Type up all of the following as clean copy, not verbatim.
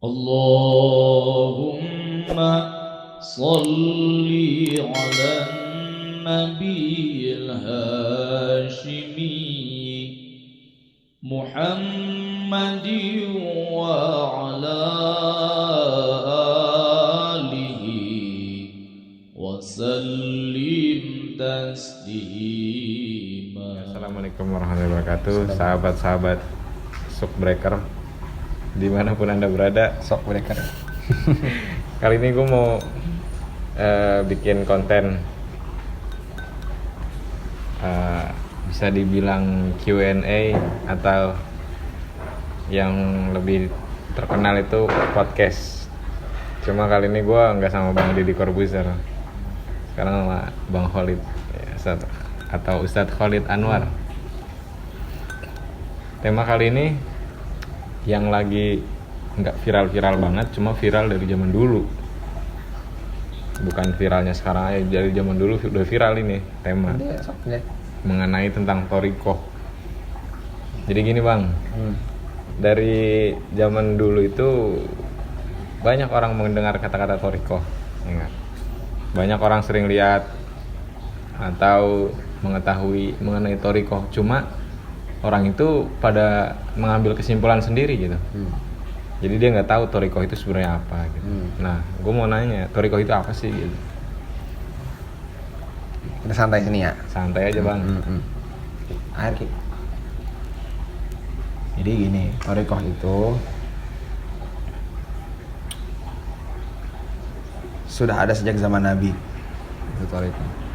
اللهم صل على النبي الهاشمي محمد وعلى آله وسلم تسليما. Assalamualaikum warahmatullahi wabarakatuh, sahabat-sahabat Shockbreaker dimanapun anda berada. Shockbreaker. Kali ini gue mau bikin konten bisa dibilang Q&A atau yang lebih terkenal itu podcast. Cuma kali ini gue nggak sama Bang Deddy Corbuzier, sekarang sama Bang Khalid ya, atau Ustadz Khalid Anwar. Tema kali ini yang lagi nggak viral-viral banget, cuma viral dari zaman dulu. Bukan viralnya sekarang aja, dari zaman dulu udah viral ini tema mengenai tentang thoriqoh. Jadi gini Bang, dari zaman dulu itu banyak orang mendengar kata-kata thoriqoh, ya gak? Banyak orang sering lihat atau mengetahui mengenai thoriqoh, cuma orang itu pada mengambil kesimpulan sendiri gitu. Jadi dia nggak tahu thoriqoh itu sebenarnya apa gitu. Nah, gue mau nanya, thoriqoh itu apa sih gitu? Kita santai sini ya. Santai aja Bang. Air Ki. Jadi gini, thoriqoh itu sudah ada sejak zaman Nabi. Itu thoriqoh.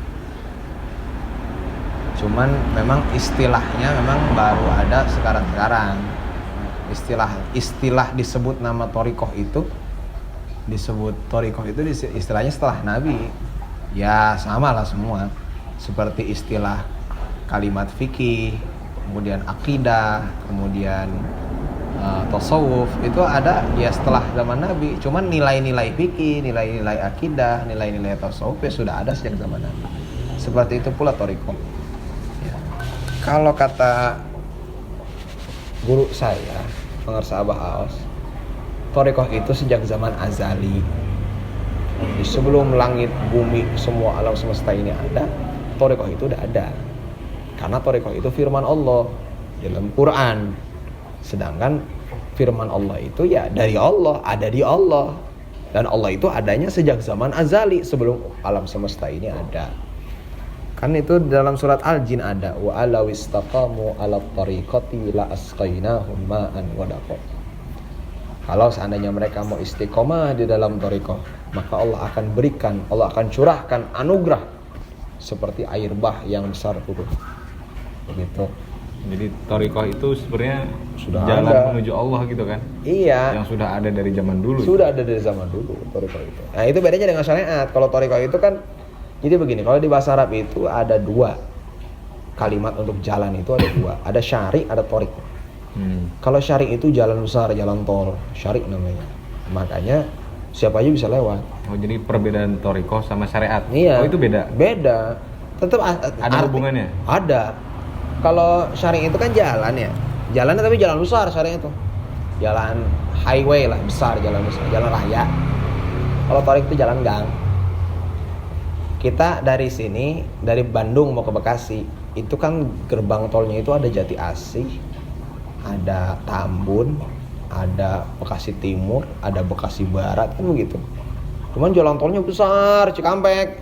Cuman memang istilahnya memang baru ada sekarang-sekarang. Istilah disebut nama thoriqoh itu istilahnya setelah Nabi. Ya sama lah semua. Seperti istilah kalimat fikih, kemudian akidah, kemudian tasawuf, itu ada ya setelah zaman Nabi. Cuman nilai-nilai fikih, nilai-nilai akidah, nilai-nilai tasawuf ya sudah ada sejak zaman Nabi. Seperti itu pula thoriqoh. Kalau kata guru saya, pengarsa Abah Aos, thoriqoh itu sejak zaman azali. Jadi sebelum langit, bumi, semua alam semesta ini ada, thoriqoh itu udah ada. Karena thoriqoh itu firman Allah dalam Quran. Sedangkan firman Allah itu ya dari Allah, ada di Allah. Dan Allah itu adanya sejak zaman azali, sebelum alam semesta ini ada. Kan itu dalam surat Al-Jin ada, wa alaw istaqamu 'ala thariqati la asqainahum ma'an ghadaqa. Kalau seandainya mereka mau istiqomah di dalam thariqah, maka Allah akan berikan, Allah akan curahkan anugerah seperti air bah yang besar turun. Begitu. Jadi thoriqoh itu sebenarnya Sudah jalan ada. menuju Allah gitu kan? Iya. Yang sudah ada dari zaman dulu. Sudah ada dari zaman dulu thariqah itu. Nah, itu bedanya dengan syariat. Kalau thariqah itu kan jadi begini, kalau di bahasa Arab itu ada dua kalimat untuk jalan, itu ada dua. Ada syari, ada thariq. Kalau syari itu jalan besar, jalan tol, syari namanya. Makanya siapa aja bisa lewat. Oh, jadi perbedaan thoriqoh sama syariat. Iya. Oh, itu beda. Beda. Tetap Ada hubungannya? Ada. Kalau syari itu kan jalan ya. Jalannya tapi jalan besar syari itu. Jalan highway lah, besar, jalan besar, jalan raya. Kalau thariq itu jalan gang. Kita dari sini, dari Bandung mau ke Bekasi, itu kan gerbang tolnya itu ada Jati Asih, ada Tambun, ada Bekasi Timur, ada Bekasi Barat, kan begitu. Cuman jalan tolnya besar, Cikampek,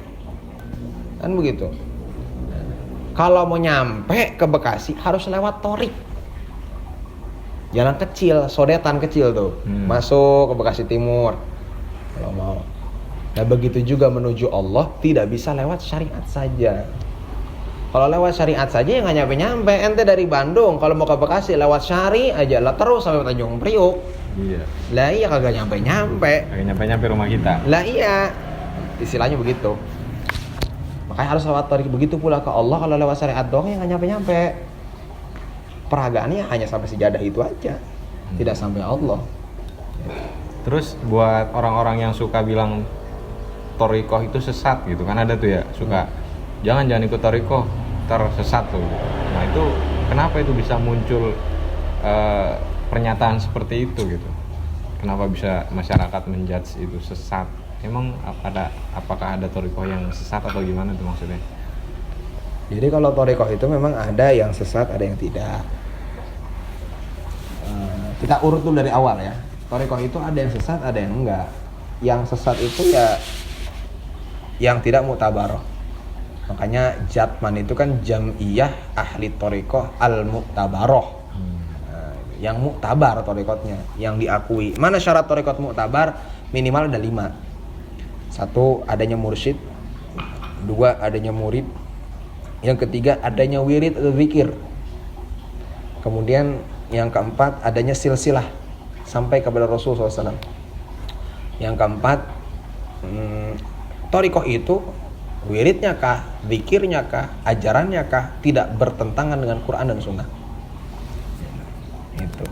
kan begitu. Kalau mau nyampe ke Bekasi harus lewat thoriq. Jalan kecil, sodetan kecil tuh, masuk ke Bekasi Timur kalau mau. Nah begitu juga menuju Allah tidak bisa lewat syariat saja. Kalau lewat syariat saja ya nggak nyampe-nyampe. Ente dari Bandung kalau mau ke Bekasi lewat syari aja lah terus sampai Tanjung Priuk. Iya. Lah iya kagak nyampe-nyampe. Kayak nyampe rumah kita. Lah iya. Istilahnya begitu. Makanya harus lewat thariq. Begitu pula ke Allah, kalau lewat syariat doang ya nggak nyampe-nyampe. Peragaannya hanya sampai sejadah itu aja. Tidak sampai Allah. Terus buat orang-orang yang suka bilang thoriqoh itu sesat gitu kan, ada tuh ya suka jangan ikut thoriqoh tersesat tuh. Nah itu kenapa itu bisa muncul pernyataan seperti itu gitu? kenapa bisa masyarakat menjudge itu sesat? Emang apakah ada thariqah yang sesat atau gimana tuh maksudnya? Jadi kalau thariqah itu memang ada yang sesat, ada yang tidak. Kita urut dulu dari awal ya. Thariqah itu ada yang sesat, ada yang enggak. Yang sesat itu ya yang tidak mu'tabarah. Makanya Jatman itu kan jam'iyah ahli thariqah al-mu'tabarah. Yang mu'tabar thariqatnya, yang diakui. Mana syarat thariqat mu'tabar? Minimal ada 5. 1, adanya mursyid. 2, adanya murid. Yang ketiga, adanya wirid atau zikir. Kemudian yang keempat, adanya silsilah sampai kepada Rasulullah SAW. Yang keempat, thariqah itu wiridnya kah, zikirnya kah, ajarannya kah tidak bertentangan dengan Quran dan Sunnah.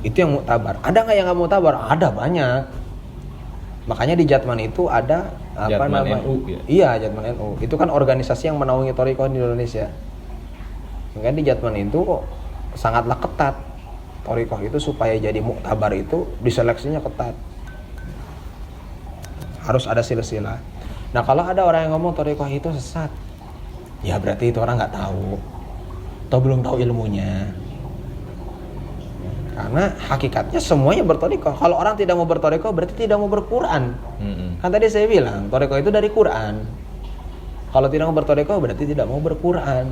Itu yang mu'tabar. Ada nggak yang nggak mu'tabar? Ada banyak. Makanya di Jatman itu ada apa Jatman namanya? NU, ya? Iya, Jatman NU. Itu kan organisasi yang menaungi thariqah di Indonesia. Makanya di Jatman itu sangatlah ketat. Thariqah itu supaya jadi mu'tabar itu diseleksinya ketat. Harus ada silsilah. Nah, kalau ada orang yang ngomong thariqah itu sesat, ya berarti itu orang nggak tahu atau belum tahu ilmunya. Karena hakikatnya semuanya berthariqah. Kalau orang tidak mau berthariqah berarti tidak mau berquran. Kan tadi saya bilang thariqah itu dari Quran. Kalau tidak mau berthariqah berarti tidak mau berquran.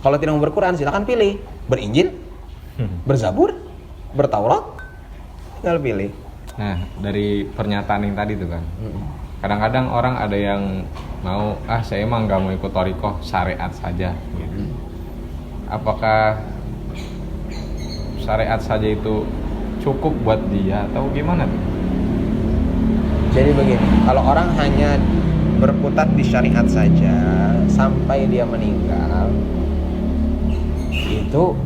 Kalau tidak mau berquran silakan pilih berinjil, berzabur, bertaurat, tinggal pilih. Nah, dari pernyataan yang tadi tuh kan, kadang-kadang orang ada yang mau, saya emang nggak mau ikut thariqah, syariat saja gitu. Apakah syariat saja itu cukup buat dia atau gimana tuh? Jadi begini, kalau orang hanya berkutat di syariat saja sampai dia meninggal, itu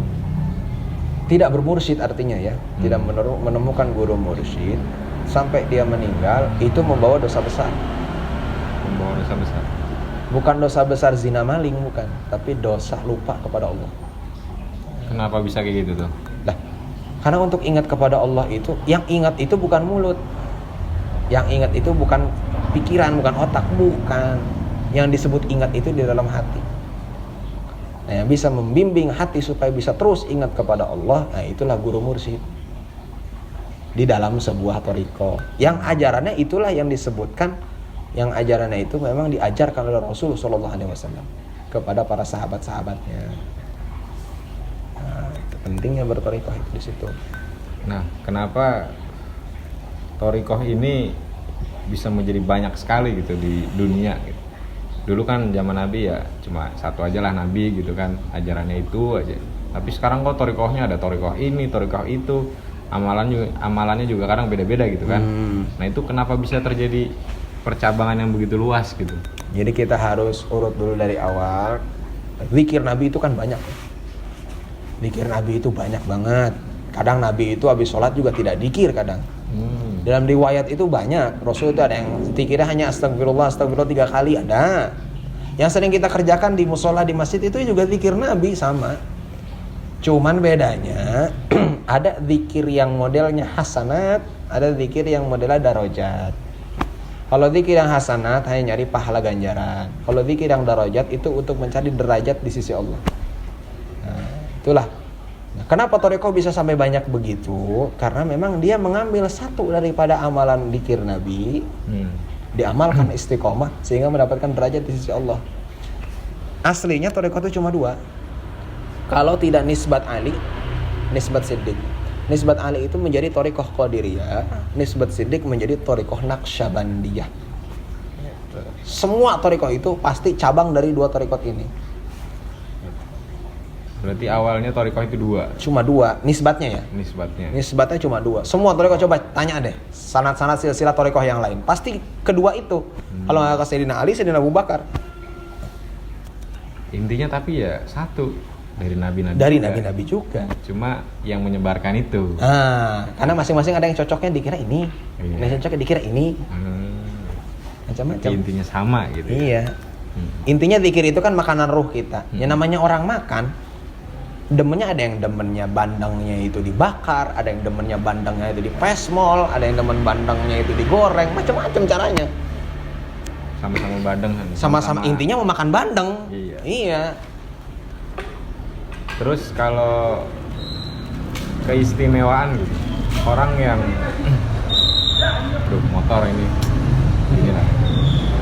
tidak bermursyid artinya ya, tidak menemukan guru mursyid sampai dia meninggal, itu membawa dosa besar. Membawa dosa besar. Bukan dosa besar zina maling, bukan, tapi dosa lupa kepada Allah. Kenapa bisa kayak gitu tuh? Lah, karena untuk ingat kepada Allah itu, yang ingat itu bukan mulut, yang ingat itu bukan pikiran, bukan otak, bukan. Yang disebut ingat itu di dalam hati. Nah, yang bisa membimbing hati supaya bisa terus ingat kepada Allah, nah itulah guru mursyid di dalam sebuah thariqah. Yang ajarannya itulah yang disebutkan, yang ajarannya itu memang diajarkan oleh Rasul Shallallahu Alaihi Wasallam kepada para sahabat-sahabatnya. Nah, itu pentingnya berthariqah itu di situ. Nah, kenapa thariqah ini bisa menjadi banyak sekali gitu di dunia gitu? Dulu kan zaman Nabi ya cuma satu aja lah Nabi gitu kan, ajarannya itu aja. Tapi sekarang kok thariqahnya ada thariqah ini, thariqah itu, amalannya juga kadang beda-beda gitu kan. Nah, itu kenapa bisa terjadi percabangan yang begitu luas gitu? Jadi kita harus urut dulu dari awal. Zikir Nabi itu kan banyak. Zikir Nabi itu banyak banget. Kadang Nabi itu habis sholat juga tidak zikir kadang. Dalam riwayat itu banyak. Rasul itu ada yang zikirnya hanya astagfirullah 3 kali, ada. Yang sering kita kerjakan di musola di masjid itu juga zikir Nabi sama. Cuman bedanya ada zikir yang modelnya hasanat, ada zikir yang modelnya darajat. Kalau zikir yang hasanat hanya nyari pahala ganjaran. Kalau zikir yang darajat itu untuk mencari derajat di sisi Allah. Nah, itulah. Nah, kenapa thariqah bisa sampai banyak begitu? Karena memang dia mengambil satu daripada amalan zikir Nabi, diamalkan istiqomah sehingga mendapatkan derajat di sisi Allah. Aslinya thariqah itu cuma 2. Kalau tidak nisbat Ali, nisbat Siddiq. Nisbat Ali itu menjadi thariqah Qadiriyah, nisbat Siddiq menjadi thariqah Naqsyabandiyah. Semua thariqah itu pasti cabang dari 2 thariqah ini. Berarti awalnya thariqah itu 2. Cuma 2 nisbatnya ya. Nisbatnya cuma 2. Semua thariqah coba tanya deh. Sanad-sanad silsilah thariqah yang lain. Pasti kedua itu. Kalau nggak ke Sayyidina Ali, Sayyidina Abu Bakar. Intinya tapi ya satu dari nabi-nabi. Dari nabi-nabi juga. Cuma yang menyebarkan itu. Karena masing-masing ada yang cocoknya dikira ini, ada yang cocoknya dikira ini. Macam-macam. Intinya sama gitu. Iya. Intinya zikir itu kan makanan ruh kita. Yang namanya orang makan, demennya, ada yang demennya bandengnya itu dibakar, ada yang demennya bandengnya itu dipesmol, ada yang demen bandengnya itu digoreng, macam-macam caranya. Sama-sama bandeng kan. Sama-sama intinya mau makan bandeng. Iya. Terus kalau keistimewaan gitu, orang yang motor ini lah.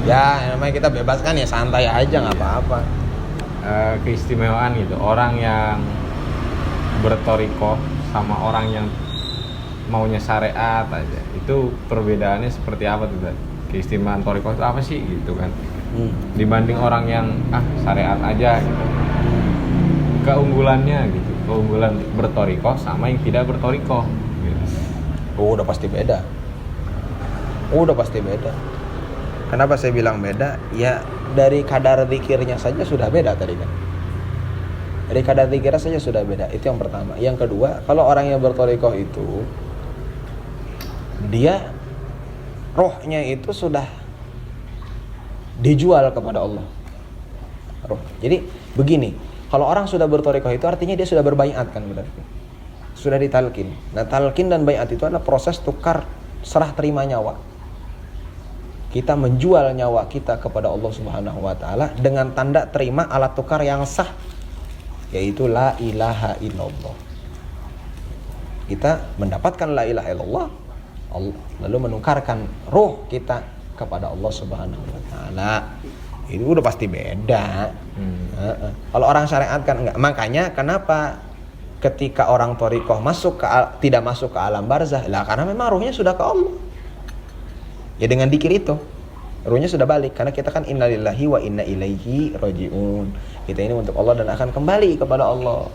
Ya namanya kita bebas kan, ya santai aja, nggak apa-apa. Keistimewaan gitu, orang yang bertoriko sama orang yang maunya syariat aja, itu perbedaannya seperti apa tuh? Keistimewaan toriko itu apa sih gitu kan? Dibanding orang yang syariat aja gitu. Keunggulannya gitu, keunggulan bertoriko sama yang tidak bertoriko gitu. Udah pasti beda. Udah pasti beda. Kenapa saya bilang beda? Ya dari kadar zikirnya saja sudah beda tadi kan. Dari kadar zikirnya saja sudah beda. Itu yang pertama. Yang kedua, kalau orang yang bertorikoh itu, dia rohnya itu sudah dijual kepada Allah. Roh. Jadi begini, kalau orang sudah bertorikoh itu artinya dia sudah berbaiat kan berarti. Sudah ditalkin. Nah talkin dan baiat itu adalah proses tukar serah terima nyawa. Kita menjual nyawa kita kepada Allah Subhanahu wa taala dengan tanda terima alat tukar yang sah, yaitu la ilaha illallah. Kita mendapatkan la ilaha illallah, lalu menukarkan ruh kita kepada Allah Subhanahu wa taala. Itu udah pasti beda. Kalau orang syariat kan enggak. Makanya kenapa ketika orang thariqah tidak masuk ke alam barzah? Lah karena memang ruhnya sudah ke Allah. Ya dengan dikir itu ruhnya sudah balik, karena kita kan innalillahi wa inna ilaihi rajiun. Kita ini untuk Allah dan akan kembali kepada Allah.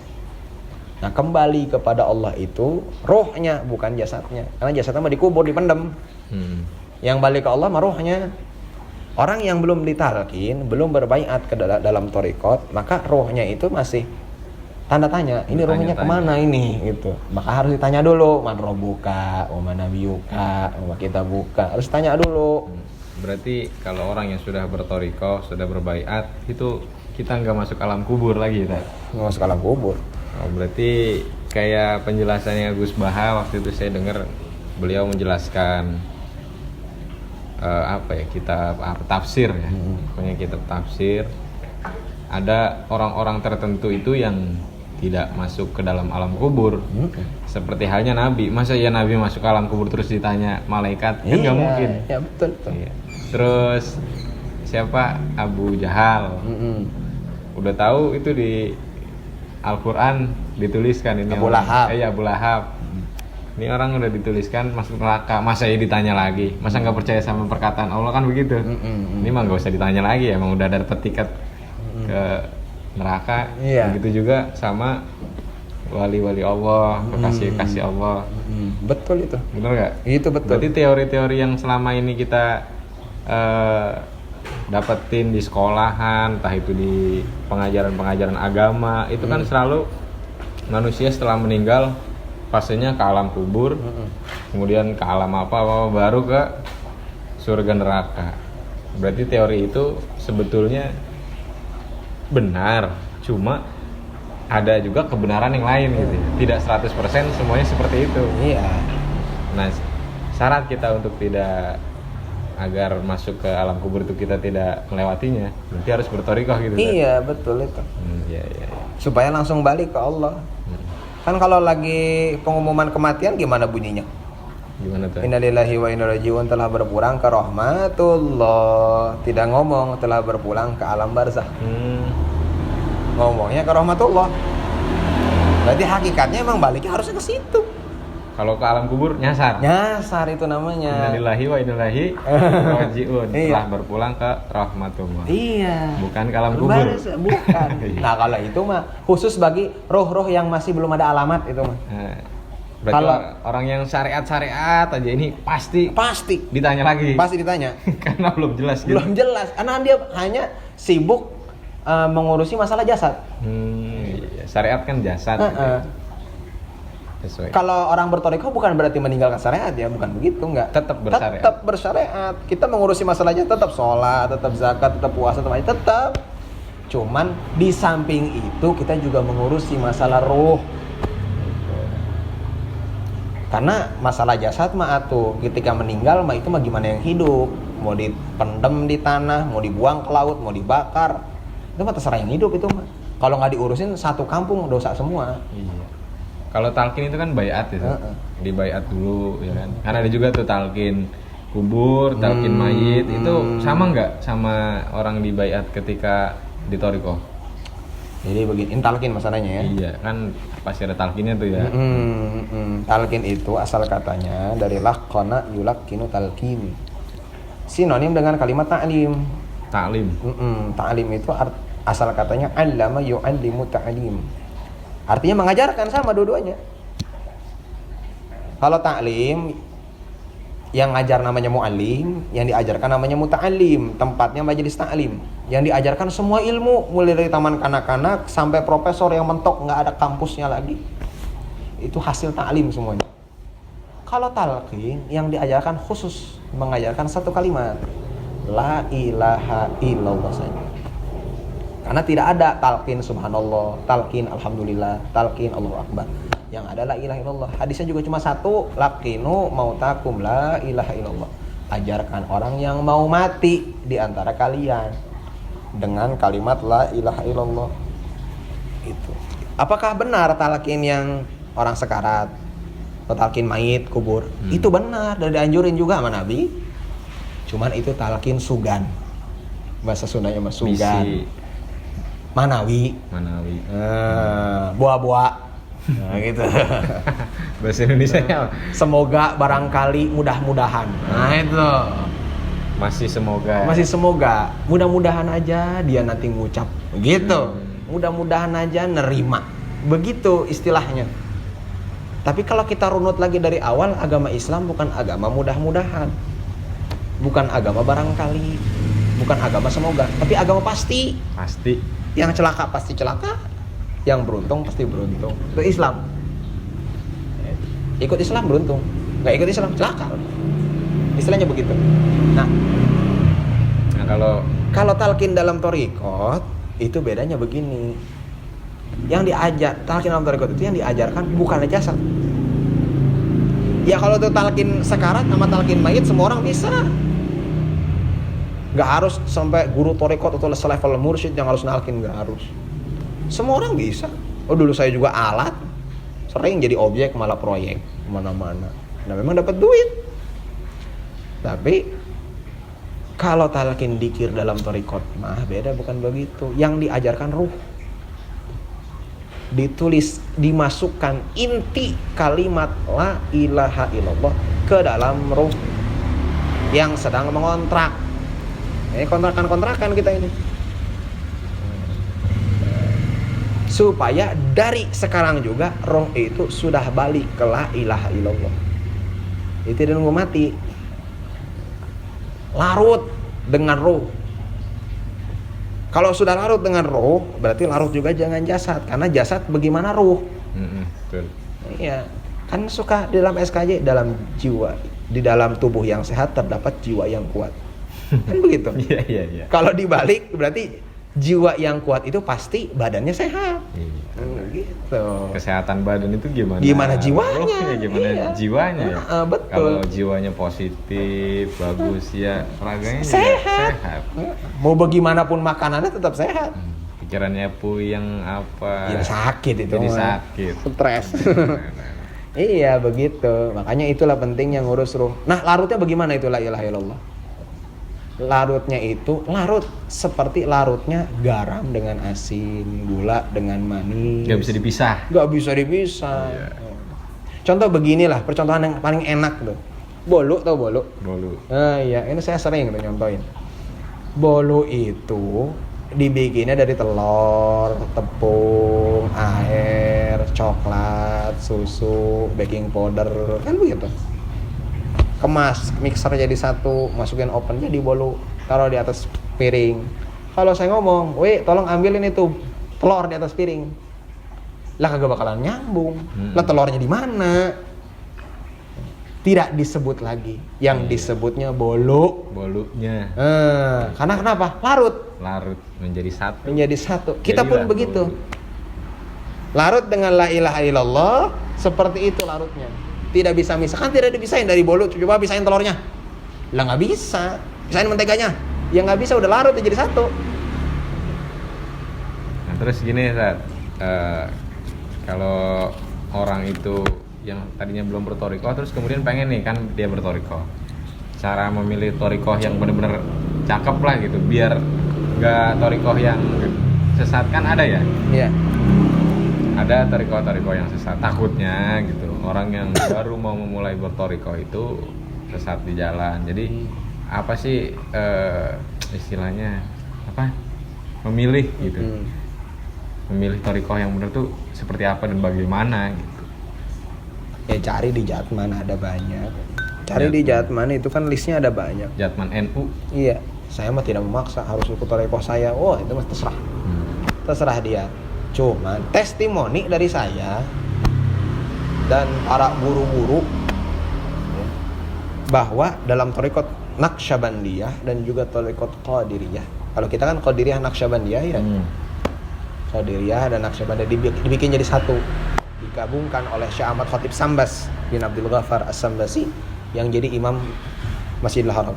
Nah kembali kepada Allah itu ruhnya, bukan jasadnya. Karena jasadnya mah dikubur, dipendem. Yang balik ke Allah mah ruhnya. Orang yang belum ditalkin, belum berbaiat ke dalam thariqat, maka ruhnya itu masih tanda tanya, ini ruhnya kemana ini gitu. Maka harus ditanya dulu, man rabbuka, wa man nabiyuka, wa kitabuka. Harus tanya dulu. Berarti kalau orang yang sudah bertoriko, sudah berbaiat, itu kita nggak masuk alam kubur lagi, tak? Nggak masuk alam kubur. Oh, berarti kayak penjelasannya Gus Baha waktu itu saya dengar beliau menjelaskan kitab tafsir ya, pokoknya kitab tafsir. Ada orang-orang tertentu itu yang tidak masuk ke dalam alam kubur. Seperti halnya Nabi. Masa ya Nabi masuk ke alam kubur terus ditanya malaikat? Kan nggak mungkin. Ya betul. Iya. Terus siapa? Abu Jahal. Udah tahu itu di Al-Quran dituliskan ini Abu Lahab. Abu Lahab. Ini orang udah dituliskan masuk neraka. Masa ya ditanya lagi? Masa nggak percaya sama perkataan Allah kan begitu? Ini mah nggak usah ditanya lagi. Emang udah dapet tiket ke neraka. Begitu juga sama wali-wali Allah, kekasih-kasih Allah. Betul itu. Bener nggak? Itu betul. Berarti teori-teori yang selama ini kita dapetin di sekolahan, entah itu di pengajaran-pengajaran agama, itu kan selalu manusia setelah meninggal fasenya ke alam kubur, kemudian ke alam apa baru ke surga neraka. Berarti teori itu sebetulnya benar, cuma ada juga kebenaran yang lain gitu. Tidak 100% semuanya seperti itu. Iya. Nah, syarat kita untuk tidak agar masuk ke alam kubur itu kita tidak melewatinya, berarti harus berthariqah gitu. Iya, betul itu. Iya. Supaya langsung balik ke Allah. Kan kalau lagi pengumuman kematian gimana bunyinya? Gimana tuh? Innalillahi wa inna ilaihi raji'un, telah berpulang ke rahmatullah. Tidak ngomong telah berpulang ke alam barzah. Ngomongnya ke rahmatullah. Berarti hakikatnya emang baliknya harusnya ke situ. Kalau ke alam kubur nyasar. Nyasar itu namanya. Innalillahi wa inna ilaihi raji'un. Telah berpulang ke rahmatullah. Iya. Bukan ke alam kubur. Bukan. Nah, kalau itu mah khusus bagi roh-roh yang masih belum ada alamat itu mah. Berarti kalau orang yang syariat aja ini pasti ditanya lagi. Pasti ditanya. Karena belum jelas gitu. Belum jelas. Karena dia hanya sibuk mengurusi masalah jasad. Iya. Syariat kan jasad. Sesuai. Kalau orang berthariqah bukan berarti meninggalkan syariat ya, bukan begitu, enggak. Tetap bersyariat. Tetap bersyariat. Kita mengurusi masalahnya tetap sholat, tetap zakat, tetap puasa, tetap. Cuman di samping itu kita juga mengurusi masalah ruh. Karena masalah jasad mah atuh ketika meninggal mah itu mah gimana yang hidup, mau dipendem di tanah, mau dibuang ke laut, mau dibakar, itu mah terserah yang hidup itu mah. Kalau nggak diurusin satu kampung dosa semua. Iya. Kalau talqin itu kan baiat ya, di baiat dulu ya kan. Karena ada juga tuh talqin kubur, talqin mayit, itu sama nggak sama orang di baiat ketika di thariqah? Jadi begini, talqin masalahnya ya. Iya, kan pasti ada talqinnya tuh ya. Talqin itu asal katanya dari laqqana yulaqqinu talqin. Sinonim dengan kalimat ta'lim. Taklim. Ta'lim itu asal katanya allama yu'allimu ta'lim. Artinya mengajarkan, sama dua-duanya. Kalau ta'lim yang ngajar namanya mu'allim, yang diajarkan namanya muta'allim, tempatnya majelis ta'lim. Yang diajarkan semua ilmu, mulai dari taman kanak-kanak sampai profesor yang mentok, nggak ada kampusnya lagi. Itu hasil ta'lim semuanya. Kalau talqin, yang diajarkan khusus mengajarkan satu kalimat, la ilaha illallah saja. Karena tidak ada talqin subhanallah, talqin alhamdulillah, talqin Allahu akbar. Yang ada la ilaha illallah. Hadisnya juga cuma satu, laqinu mautakum la ilaha illallah. Ajarkan orang yang mau mati di antara kalian dengan kalimat la ilaha illallah. Itu. Apakah benar talqin yang orang sekarat atau talqin mayit kubur? Itu benar dan dianjurin juga sama Nabi. Cuman itu talqin sugan. Bahasa Sundanya mah sugan. Manawi. Buah-buah. Nah gitu. Bahasa Indonesianya semoga, barangkali, mudah-mudahan. Nah itu. Masih semoga. Mudah-mudahan aja dia nanti ngucap. Begitu. Mudah-mudahan aja nerima. Begitu istilahnya. Tapi kalau kita runut lagi dari awal, agama Islam bukan agama mudah-mudahan. Bukan agama barangkali. Bukan agama semoga, tapi agama pasti. Pasti. Yang celaka pasti celaka. Yang beruntung pasti beruntung. Itu Islam. Ikut Islam beruntung, nggak ikut Islam celaka. Istilahnya begitu. Nah kalau talqin dalam thariqat itu bedanya begini. Yang diajar talqin dalam thariqat itu yang diajarkan bukan jasad. Ya kalau itu talqin sekarat sama talqin mayit semua orang bisa. Nggak harus sampai guru thariqat atau selevel mursyid yang harus nalkin, nggak harus. Semua orang bisa. Oh dulu saya juga alat, sering jadi objek malah proyek kemana-mana. Nah memang dapat duit. Tapi kalau talqin dzikir dalam thariqat mah beda, bukan begitu. Yang diajarkan ruh. Ditulis, dimasukkan inti kalimat la ilaha illallah ke dalam ruh yang sedang mengontrak. Ini kontrakan-kontrakan kita ini. Supaya dari sekarang juga roh itu sudah balik ke la ilaha illallah. Itu dia nunggu mati. Larut dengan roh. Kalau sudah larut dengan roh, berarti larut juga jangan jasad. Karena jasad bagaimana roh? Betul. Iya. Kan suka di dalam SKJ, dalam jiwa, di dalam tubuh yang sehat terdapat jiwa yang kuat. Kan begitu? Iya. Kalau dibalik berarti jiwa yang kuat itu pasti badannya sehat. Gitu. Kesehatan badan itu gimana? Gimana jiwanya? Rohnya, gimana jiwanya ya? Betul. Kalau jiwanya positif, bagus ya, raganya sehat. Mau bagaimanapun makanannya tetap sehat. Pikirannya puyeng apa? Ya sakit itu. Jadi sakit. Stres. Iya begitu. Makanya itulah pentingnya ngurus ruh. Nah larutnya bagaimana itu la ilaha illallah? Larutnya itu larut seperti larutnya garam dengan asin, gula dengan manis. Gak bisa dipisah. Iya. Contoh beginilah, percontohan yang paling enak tuh. Bolu, tau bolu? Iya, ini saya sering tuh nyontohin. Bolu itu dibikinnya dari telur, tepung, air, coklat, susu, baking powder, kan begitu. Kemas, mixer jadi satu, masukin oven jadi bolu, taruh di atas piring. Kalau saya ngomong, "Weh, tolong ambilin itu telur di atas piring." Lah kagak bakalan nyambung. Lah telurnya di mana? tidak disebut lagi. Yang disebutnya bolunya karena kenapa? larut menjadi satu. Menjadi satu. Kita pun Jadilah begitu. bolu. Larut dengan la ilaha illallah, seperti itu larutnya. Tidak bisa misalkan, tidak dipisahin dari bolu. Coba pisahin telurnya. Lah nggak bisa. Pisahin menteganya. Ya nggak bisa, udah larut jadi satu. Nah terus gini Ustaz, kalau orang itu yang tadinya belum bertorikoh terus kemudian pengen nih kan dia bertorikoh, cara memilih torikoh yang benar-benar cakep lah gitu biar nggak torikoh yang sesat kan ada ya? Iya. Ada torikoh yang sesat, takutnya gitu orang yang baru mau memulai bertorikoh itu sesat di jalan. Jadi apa sih istilahnya apa? Memilih gitu. Memilih torikoh yang benar tuh seperti apa dan bagaimana gitu. Ya cari di Jatman, ada banyak. Cari di Jatman itu kan listnya ada banyak. Jatman NU. Iya, saya mah tidak memaksa harus ikut torikoh saya. Oh itu mah terserah. Terserah dia. Cuman testimoni dari saya dan para guru-guru ya, bahwa dalam torikot Naqsyabandiyah dan juga torikot Qadiriyah. Kalau kita kan Qadiriyah Naqsyabandiyah ya. Qadiriyah dan Naqsyabandiyah dibikin jadi satu. Digabungkan oleh Syekh Ahmad Khatib Sambas bin Abdul Ghaffar As-Sambasi yang jadi imam Masjidil Haram.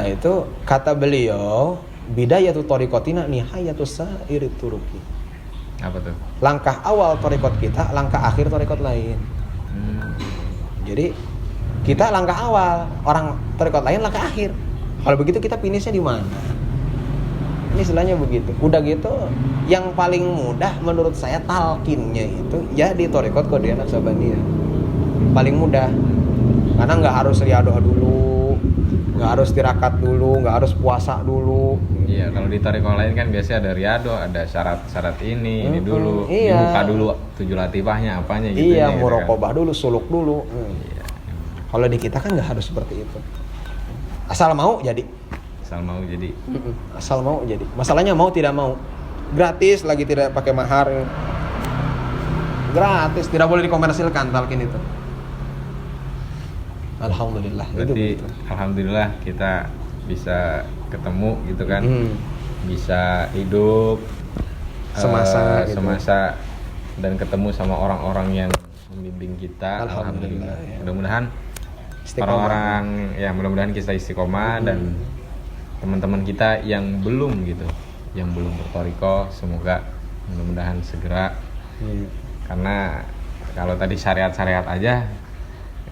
Itu kata beliau, bidayatu tariqatina nihayatu sa'iri turuki. Apa tuh? Langkah awal tariqat kita, langkah akhir tariqat lain. Jadi kita langkah awal, orang tariqat lain langkah akhir. Kalau begitu kita finishnya di mana? Ini istilahnya begitu. Udah gitu, yang paling mudah menurut saya talqinnya itu ya di Thariqat Qadiriyah Naqsyabandiyah. Paling mudah. Karena nggak harus riadoh dulu, nggak harus tirakat dulu, nggak harus puasa dulu. Iya, kalau di Thariqah lain kan biasanya ada riadoh, ada syarat-syarat ini dulu, iya. dibuka dulu 7 latifahnya apanya gitu. Iya, gitu muraqabah dulu, suluk dulu. Iya. Kalau di kita kan nggak harus seperti itu. Asal mau jadi. Asal mau jadi. Asal mau jadi. Masalahnya mau tidak mau. Gratis lagi tidak pakai mahar. Gratis, tidak boleh dikomersilkan talqin itu. Alhamdulillah. Berarti Itu alhamdulillah kita bisa ketemu gitu kan. Bisa hidup semasa gitu. semasa dan ketemu sama orang-orang yang membimbing kita. Alhamdulillah. Ya. Mudah-mudahan Istiqomah. orang-orang ya mudah-mudahan kita istiqomah dan teman-teman kita yang belum gitu, yang belum bertorikoh, semoga mudah-mudahan segera. Karena kalau tadi syariat-syariat aja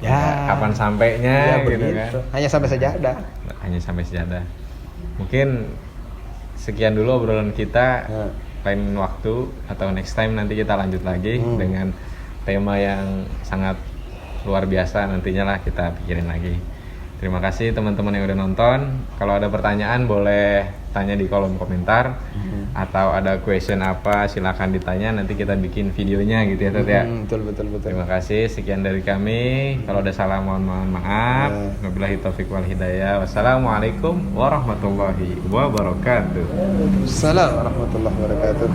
ya kapan sampainya ya, gitu begitu. kan. Hanya sampai sejadah. Hanya sampai sejadah. Mungkin sekian dulu obrolan kita. Lain waktu atau next time nanti kita lanjut lagi dengan tema yang sangat luar biasa, nantinya lah kita pikirin lagi. Terima kasih teman-teman yang udah nonton. Kalau ada pertanyaan boleh tanya di kolom komentar atau ada question apa silakan ditanya, nanti kita bikin videonya gitu ya Tet ya. Betul. Terima kasih, sekian dari kami. Kalau ada salah mohon maaf. Wabillahi taufiq wal hidayah. Wassalamualaikum warahmatullahi wabarakatuh. Assalamualaikum warahmatullahi wabarakatuh.